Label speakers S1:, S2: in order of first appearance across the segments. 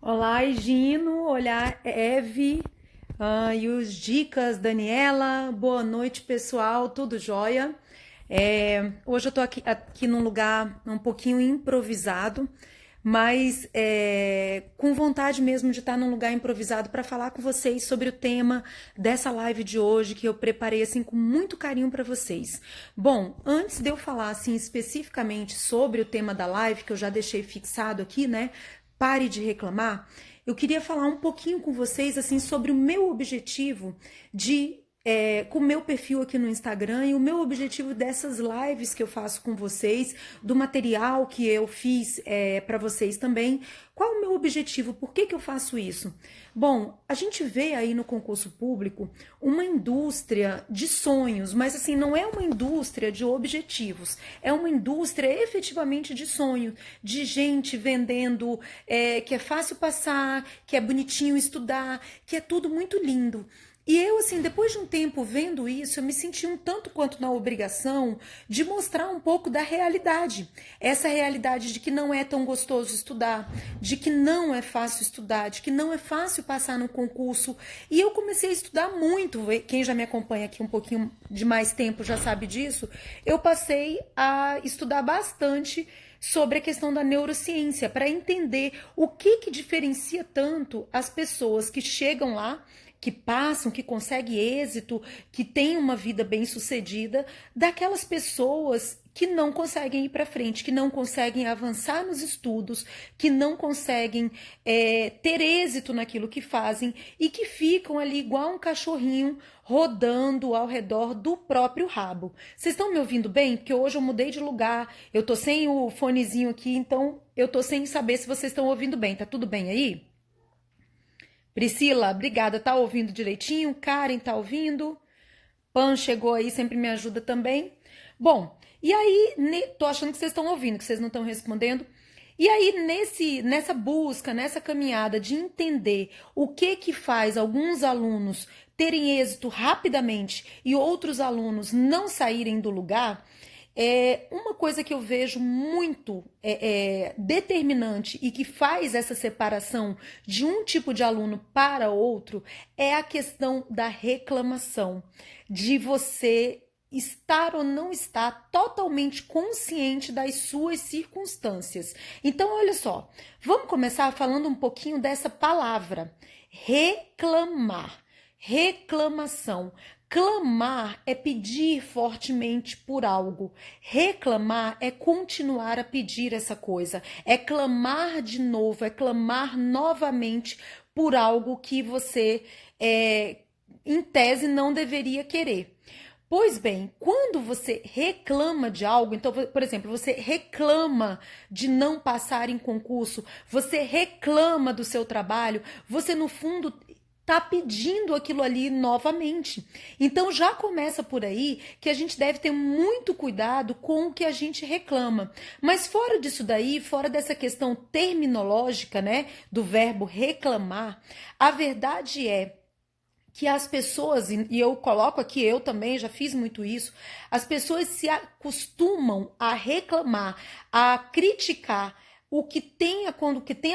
S1: Olá, Gino. Olá, Eve. E os dicas, Daniela. Boa noite, pessoal. Tudo jóia? Hoje eu tô aqui num lugar um pouquinho improvisado, mas com vontade mesmo de estar num lugar improvisado para falar com vocês sobre o tema dessa live de hoje que eu preparei assim com muito carinho para vocês. Bom, antes de eu falar assim especificamente sobre o tema da live que eu já deixei fixado aqui, né? Pare de reclamar. Eu queria falar um pouquinho com vocês assim sobre o meu objetivo com o meu perfil aqui no Instagram e o meu objetivo dessas lives que eu faço com vocês, do material que eu fiz para vocês também. Qual é o meu objetivo? Por que eu faço isso? Bom, a gente vê aí no concurso público uma indústria de sonhos, mas assim, não é uma indústria de objetivos, é uma indústria efetivamente de sonho, de gente vendendo que é fácil passar, que é bonitinho estudar, que é tudo muito lindo. E eu, assim, depois de um tempo vendo isso, eu me senti um tanto quanto na obrigação de mostrar um pouco da realidade. Essa realidade de que não é tão gostoso estudar, de que não é fácil estudar, de que não é fácil passar no concurso. E eu comecei a estudar muito. Quem já me acompanha aqui um pouquinho de mais tempo já sabe disso. Eu passei a estudar bastante sobre a questão da neurociência, para entender o que diferencia tanto as pessoas que chegam lá, que passam, que conseguem êxito, que têm uma vida bem-sucedida, daquelas pessoas que não conseguem ir para frente, que não conseguem avançar nos estudos, que não conseguem ter êxito naquilo que fazem e que ficam ali igual um cachorrinho rodando ao redor do próprio rabo. Vocês estão me ouvindo bem? Porque hoje eu mudei de lugar, eu tô sem o fonezinho aqui, então eu tô sem saber se vocês estão ouvindo bem. Tá tudo bem aí? Priscila, obrigada. Tá ouvindo direitinho? Karen, tá ouvindo? Pan chegou aí, sempre me ajuda também. Bom, e aí, tô achando que vocês estão ouvindo, que vocês não estão respondendo. E aí, nessa busca, nessa caminhada de entender o que faz alguns alunos terem êxito rapidamente e outros alunos não saírem do lugar, uma coisa que eu vejo muito determinante e que faz essa separação de um tipo de aluno para outro é a questão da reclamação, de você estar ou não estar totalmente consciente das suas circunstâncias. Então, olha só, vamos começar falando um pouquinho dessa palavra, reclamar, reclamação. Clamar é pedir fortemente por algo. Reclamar é continuar a pedir essa coisa. É clamar de novo, é clamar novamente por algo que você, em tese, não deveria querer. Pois bem, quando você reclama de algo, então, por exemplo, você reclama de não passar em concurso, você reclama do seu trabalho, você, no fundo, tá pedindo aquilo ali novamente. Então já começa por aí que a gente deve ter muito cuidado com o que a gente reclama. Mas fora disso daí, fora dessa questão terminológica, né, do verbo reclamar, a verdade é que as pessoas, e eu coloco aqui, eu também já fiz muito isso, as pessoas se acostumam a reclamar, a criticar o que tem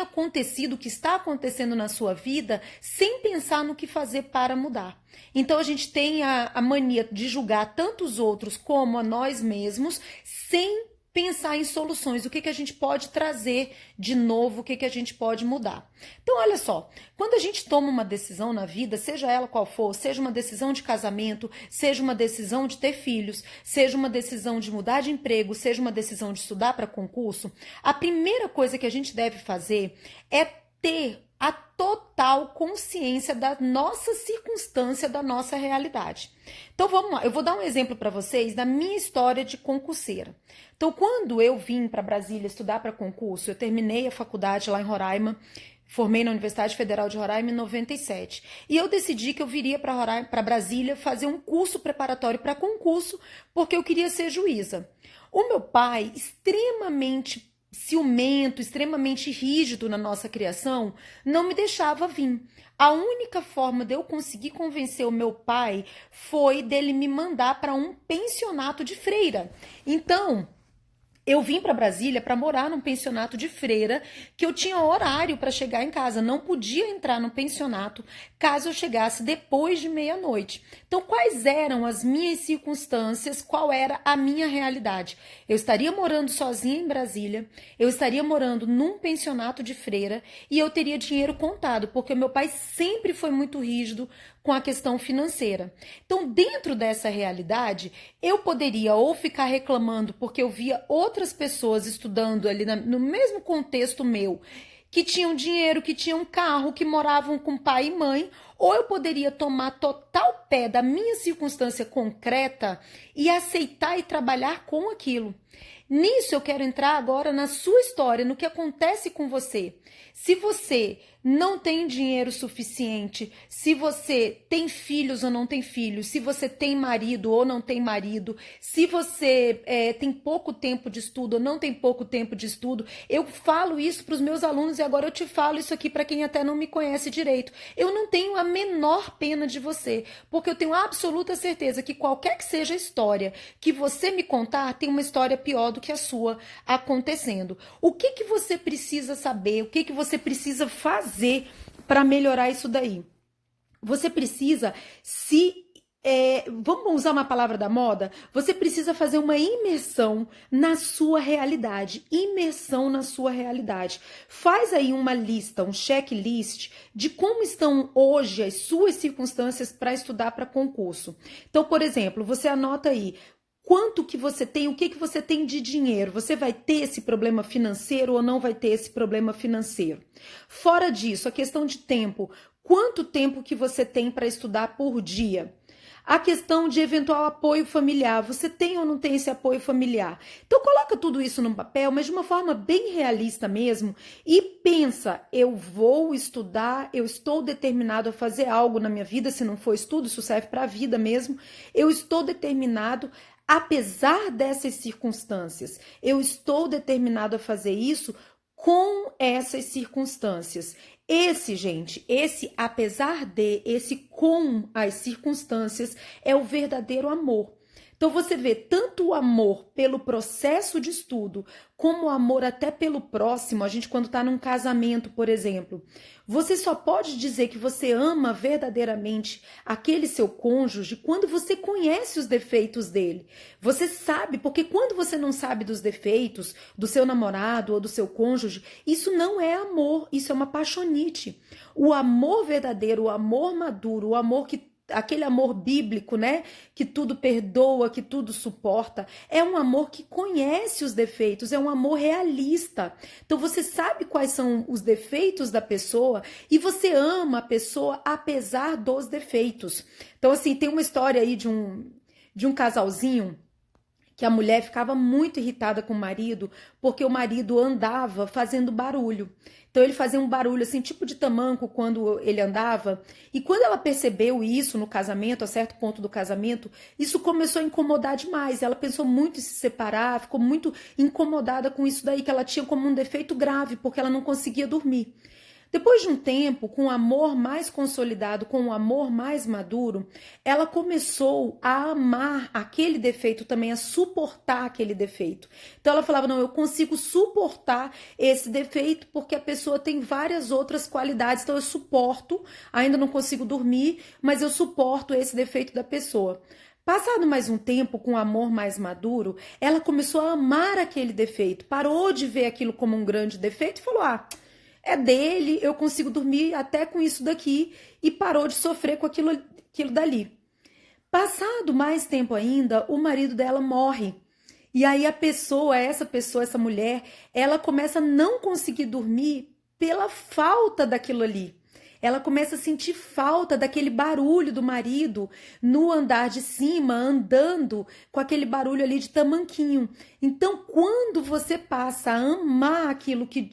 S1: acontecido, o que está acontecendo na sua vida, sem pensar no que fazer para mudar. Então a gente tem a mania de julgar tanto os outros como a nós mesmos, sem pensar em soluções, o que a gente pode trazer de novo, o que a gente pode mudar. Então, olha só, quando a gente toma uma decisão na vida, seja ela qual for, seja uma decisão de casamento, seja uma decisão de ter filhos, seja uma decisão de mudar de emprego, seja uma decisão de estudar para concurso, a primeira coisa que a gente deve fazer é ter a total consciência da nossa circunstância, da nossa realidade. Então vamos lá, eu vou dar um exemplo para vocês da minha história de concurseira. Então, quando eu vim para Brasília estudar para concurso, eu terminei a faculdade lá em Roraima, formei na Universidade Federal de Roraima em 97. E eu decidi que eu viria para Brasília fazer um curso preparatório para concurso, porque eu queria ser juíza. O meu pai, extremamente ciumento, extremamente rígido na nossa criação, não me deixava vir. A única forma de eu conseguir convencer o meu pai foi dele me mandar para um pensionato de freira. Então, Eu vim para Brasília para morar num pensionato de freira, que eu tinha horário para chegar em casa. Não podia entrar no pensionato caso eu chegasse depois de meia-noite. Então, quais eram as minhas circunstâncias? Qual era a minha realidade? Eu estaria morando sozinha em Brasília, eu estaria morando num pensionato de freira e eu teria dinheiro contado, porque meu pai sempre foi muito rígido com a questão financeira. Então, dentro dessa realidade, eu poderia ou ficar reclamando porque eu via outras pessoas estudando ali no mesmo contexto meu, que tinham dinheiro, que tinham carro, que moravam com pai e mãe, ou eu poderia tomar total pé da minha circunstância concreta e aceitar e trabalhar com aquilo. Nisso eu quero entrar agora na sua história, no que acontece com você. Se você não tem dinheiro suficiente, se você tem filhos ou não tem filhos, se você tem marido ou não tem marido, se você tem pouco tempo de estudo ou não tem pouco tempo de estudo, eu falo isso para os meus alunos e agora eu te falo isso aqui para quem até não me conhece direito. Eu não tenho a menor pena de você, porque eu tenho absoluta certeza que qualquer que seja a história que você me contar, tem uma história pior do que a sua acontecendo. O que que você precisa saber? O que que você precisa fazer para melhorar isso daí? Você precisa vamos usar uma palavra da moda? Você precisa fazer uma imersão na sua realidade. Imersão na sua realidade. Faz aí uma lista, um checklist de como estão hoje as suas circunstâncias para estudar para concurso. Então, por exemplo, você anota aí quanto que você tem, o que que você tem de dinheiro. Você vai ter esse problema financeiro ou não vai ter esse problema financeiro? Fora disso, a questão de tempo. Quanto tempo que você tem para estudar por dia? A questão de eventual apoio familiar. Você tem ou não tem esse apoio familiar? Então, coloca tudo isso no papel, mas de uma forma bem realista mesmo. E pensa, eu vou estudar, eu estou determinado a fazer algo na minha vida. Se não for estudo, isso serve para a vida mesmo. Eu estou determinado. Apesar dessas circunstâncias, eu estou determinado a fazer isso com essas circunstâncias. Esse apesar de, esse com as circunstâncias, é o verdadeiro amor. Então você vê tanto o amor pelo processo de estudo, como o amor até pelo próximo. A gente quando está num casamento, por exemplo, você só pode dizer que você ama verdadeiramente aquele seu cônjuge quando você conhece os defeitos dele. Você sabe, porque quando você não sabe dos defeitos do seu namorado ou do seu cônjuge, isso não é amor, isso é uma paixonite. O amor verdadeiro, o amor maduro, o amor que aquele amor bíblico, né? Que tudo perdoa, que tudo suporta. É um amor que conhece os defeitos, é um amor realista. Então você sabe quais são os defeitos da pessoa e você ama a pessoa apesar dos defeitos. Então, assim, tem uma história aí de um casalzinho que a mulher ficava muito irritada com o marido porque o marido andava fazendo barulho. Então ele fazia um barulho assim, tipo de tamanco quando ele andava. E quando ela percebeu isso no casamento, a certo ponto do casamento, isso começou a incomodar demais. Ela pensou muito em se separar, ficou muito incomodada com isso daí, que ela tinha como um defeito grave, porque ela não conseguia dormir. Depois de um tempo, com o amor mais consolidado, com o amor mais maduro, ela começou a amar aquele defeito também, a suportar aquele defeito. Então ela falava, não, eu consigo suportar esse defeito porque a pessoa tem várias outras qualidades, então eu suporto, ainda não consigo dormir, mas eu suporto esse defeito da pessoa. Passado mais um tempo, com amor mais maduro, ela começou a amar aquele defeito, parou de ver aquilo como um grande defeito e falou, é dele, eu consigo dormir até com isso daqui, e parou de sofrer com aquilo dali. Passado mais tempo ainda, o marido dela morre. E aí essa mulher, ela começa a não conseguir dormir pela falta daquilo ali. Ela começa a sentir falta daquele barulho do marido no andar de cima, andando com aquele barulho ali de tamanquinho. Então, quando você passa a amar aquilo que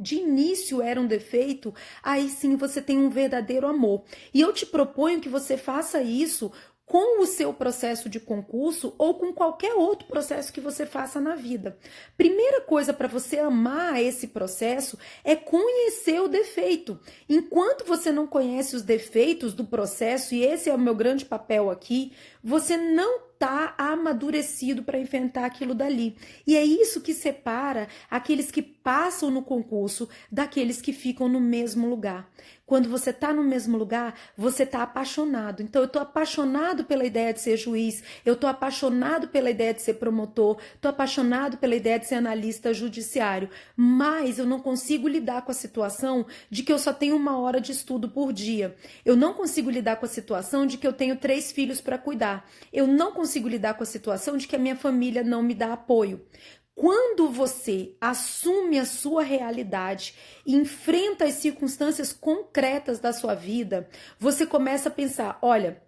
S1: de início era um defeito, aí sim você tem um verdadeiro amor. E eu te proponho que você faça isso com o seu processo de concurso ou com qualquer outro processo que você faça na vida. Primeira coisa para você amar esse processo é conhecer o defeito. Enquanto você não conhece os defeitos do processo, e esse é o meu grande papel aqui, você não tá amadurecido para enfrentar aquilo dali. E é isso que separa aqueles que passam no concurso daqueles que ficam no mesmo lugar. Quando você tá no mesmo lugar, você tá apaixonado. Então, eu tô apaixonado pela ideia de ser juiz, eu tô apaixonado pela ideia de ser promotor, tô apaixonado pela ideia de ser analista judiciário, mas eu não consigo lidar com a situação de que eu só tenho 1 hora de estudo por dia. Eu não consigo lidar com a situação de que eu tenho 3 filhos para cuidar. Eu não consigo lidar com a situação de que a minha família não me dá apoio. Quando você assume a sua realidade e enfrenta as circunstâncias concretas da sua vida, você começa a pensar, olha,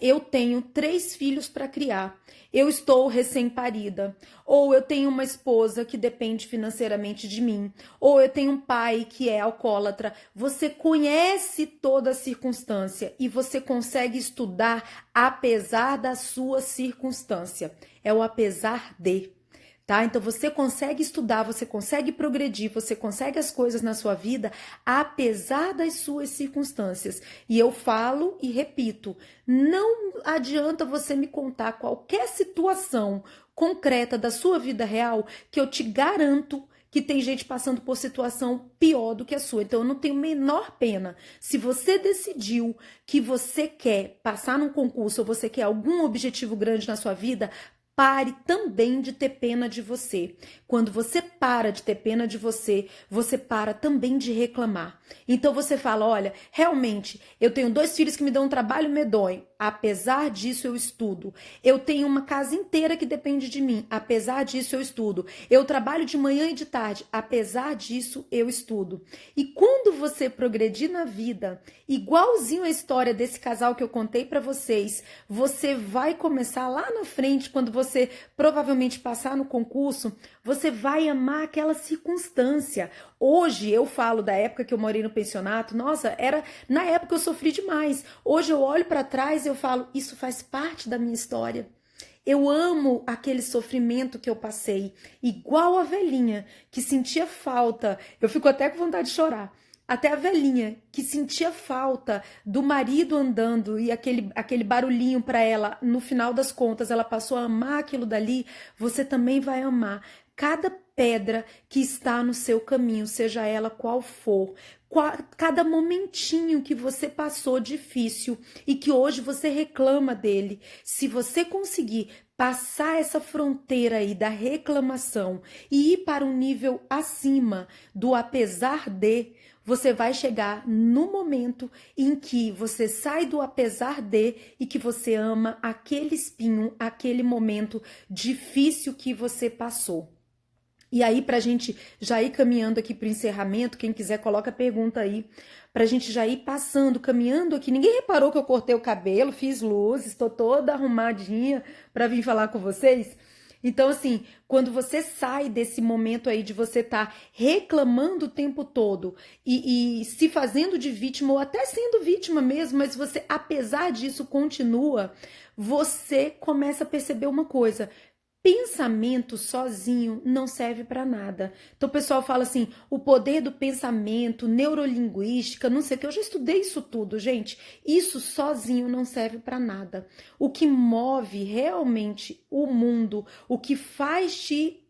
S1: eu tenho 3 filhos para criar, eu estou recém-parida, ou eu tenho uma esposa que depende financeiramente de mim, ou eu tenho um pai que é alcoólatra. Você conhece toda a circunstância e você consegue estudar apesar da sua circunstância. É o apesar de. Tá? Então você consegue estudar, você consegue progredir, você consegue as coisas na sua vida apesar das suas circunstâncias. E eu falo e repito, não adianta você me contar qualquer situação concreta da sua vida real que eu te garanto que tem gente passando por situação pior do que a sua. Então eu não tenho menor pena. Se você decidiu que você quer passar num concurso ou você quer algum objetivo grande na sua vida, pare também de ter pena de você. Quando você para de ter pena de você, você para também de reclamar. Então você fala, olha, realmente, eu tenho 2 filhos que me dão um trabalho medonho. Apesar disso, eu estudo. Eu tenho uma casa inteira que depende de mim. Apesar disso, eu estudo. Eu trabalho de manhã e de tarde. Apesar disso, eu estudo. E quando você progredir na vida, igualzinho a história desse casal que eu contei para vocês, você vai começar lá na frente, quando você provavelmente passar no concurso, você vai amar aquela circunstância. Hoje eu falo da época que eu morei no pensionato, nossa, na época eu sofri demais. Hoje eu olho para trás e eu falo, isso faz parte da minha história. Eu amo aquele sofrimento que eu passei, igual a velhinha que sentia falta. Eu fico até com vontade de chorar. Até a velhinha que sentia falta do marido andando e aquele barulhinho para ela, no final das contas, ela passou a amar aquilo dali, você também vai amar cada pedra que está no seu caminho, seja ela qual for. Cada momentinho que você passou difícil e que hoje você reclama dele, se você conseguir passar essa fronteira aí da reclamação e ir para um nível acima do apesar de, você vai chegar no momento em que você sai do apesar de e que você ama aquele espinho, aquele momento difícil que você passou. E aí, pra gente já ir caminhando aqui pro encerramento, quem quiser coloca a pergunta aí, pra gente já ir passando, caminhando aqui. Ninguém reparou que eu cortei o cabelo, fiz luzes, estou toda arrumadinha pra vir falar com vocês? Então, assim, quando você sai desse momento aí de você estar reclamando o tempo todo e se fazendo de vítima ou até sendo vítima mesmo, mas você, apesar disso, continua, você começa a perceber uma coisa. Pensamento sozinho não serve para nada. Então o pessoal fala assim, o poder do pensamento, neurolinguística, não sei o que. Eu já estudei isso tudo, gente. Isso sozinho não serve para nada. O que move realmente o mundo, o que faz te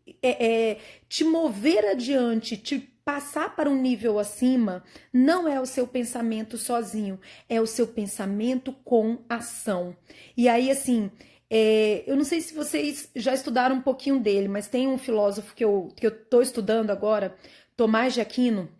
S1: mover adiante, te passar para um nível acima, não é o seu pensamento sozinho, é o seu pensamento com ação. E aí, assim, eu não sei se vocês já estudaram um pouquinho dele, mas tem um filósofo que eu estou estudando agora, Tomás de Aquino,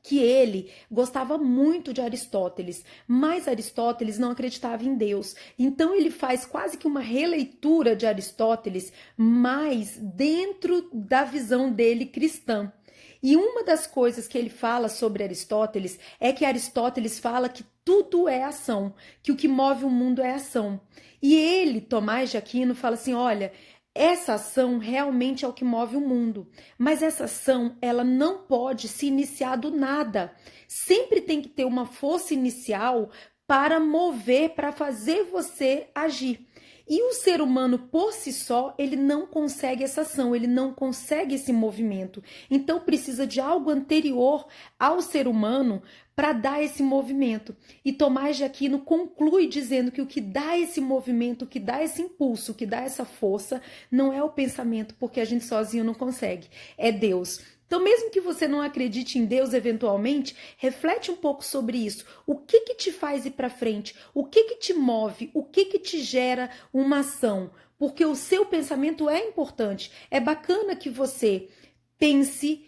S1: que ele gostava muito de Aristóteles, mas Aristóteles não acreditava em Deus. Então ele faz quase que uma releitura de Aristóteles, mas dentro da visão dele cristã. E uma das coisas que ele fala sobre Aristóteles é que Aristóteles fala que tudo é ação, que o que move o mundo é ação. E ele, Tomás de Aquino, fala assim, olha, essa ação realmente é o que move o mundo, mas essa ação, ela não pode se iniciar do nada. Sempre tem que ter uma força inicial para mover, para fazer você agir. E o ser humano por si só, ele não consegue essa ação, ele não consegue esse movimento. Então precisa de algo anterior ao ser humano para dar esse movimento. E Tomás de Aquino conclui dizendo que o que dá esse movimento, o que dá esse impulso, o que dá essa força, não é o pensamento, porque a gente sozinho não consegue, é Deus. Então, mesmo que você não acredite em Deus eventualmente, reflete um pouco sobre isso. O que que te faz ir para frente? O que que te move? O que que te gera uma ação? Porque o seu pensamento é importante. É bacana que você pense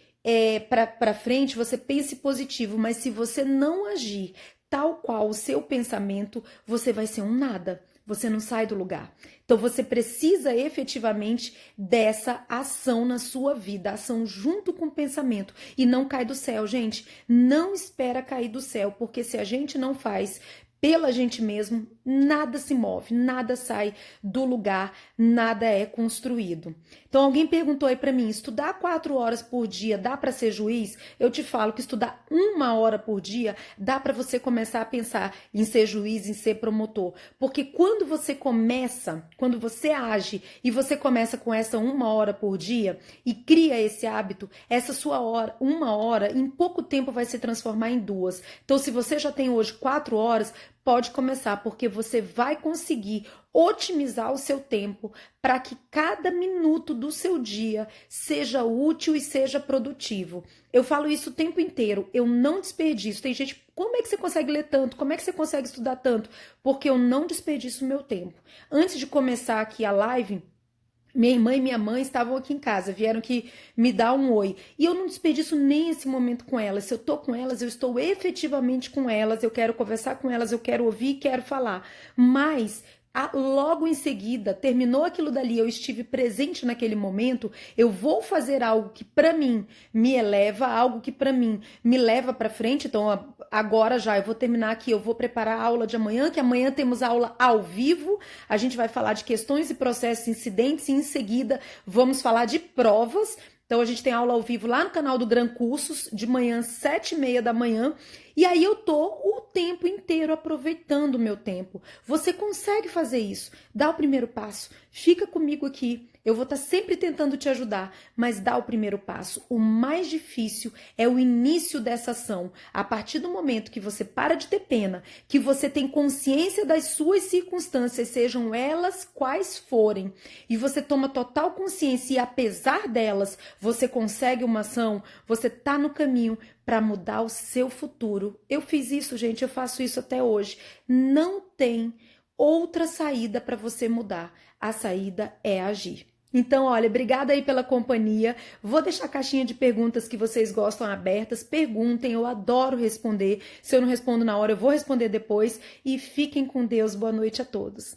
S1: para frente, você pense positivo, mas se você não agir tal qual o seu pensamento, você vai ser um nada. Você não sai do lugar. Então você precisa efetivamente dessa ação na sua vida, ação junto com o pensamento. E não cai do céu, gente. Não espera cair do céu, porque se a gente não faz pela gente mesmo, nada se move, nada sai do lugar, nada é construído. Então alguém perguntou aí para mim, estudar 4 horas por dia dá para ser juiz? Eu te falo que estudar 1 hora por dia dá para você começar a pensar em ser juiz, em ser promotor. Porque quando você começa, quando você age e você começa com essa 1 hora por dia e cria esse hábito, essa sua 1 hora em pouco tempo vai se transformar em 2. Então se você já tem hoje 4 horas, pode começar, porque você vai conseguir otimizar o seu tempo para que cada minuto do seu dia seja útil e seja produtivo. Eu falo isso o tempo inteiro, eu não desperdiço. Tem gente, como é que você consegue ler tanto? Como é que você consegue estudar tanto? Porque eu não desperdiço o meu tempo. Antes de começar aqui a live, minha irmã e minha mãe estavam aqui em casa, vieram aqui me dar um oi. E eu não desperdiço nem esse momento com elas. Se eu tô com elas, eu estou efetivamente com elas, eu quero conversar com elas, eu quero ouvir, quero falar. Mas logo em seguida, terminou aquilo dali, eu estive presente naquele momento, eu vou fazer algo que para mim me eleva, algo que para mim me leva para frente. Então agora já eu vou terminar aqui, eu vou preparar a aula de amanhã, que amanhã temos aula ao vivo, a gente vai falar de questões e processos incidentes e em seguida vamos falar de provas. Então a gente tem aula ao vivo lá no canal do Gran Cursos, de manhã, 7h30 da manhã. E aí eu tô o tempo inteiro aproveitando o meu tempo. Você consegue fazer isso? Dá o primeiro passo. Fica comigo aqui. Eu vou estar sempre tentando te ajudar, mas dá o primeiro passo. O mais difícil é o início dessa ação. A partir do momento que você para de ter pena, que você tem consciência das suas circunstâncias, sejam elas quais forem, e você toma total consciência e apesar delas, você consegue uma ação, você tá no caminho para mudar o seu futuro. Eu fiz isso, gente, eu faço isso até hoje. Não tem outra saída para você mudar. A saída é agir. Então, olha, obrigada aí pela companhia. Vou deixar a caixinha de perguntas que vocês gostam abertas. Perguntem, eu adoro responder. Se eu não respondo na hora, eu vou responder depois. E fiquem com Deus. Boa noite a todos.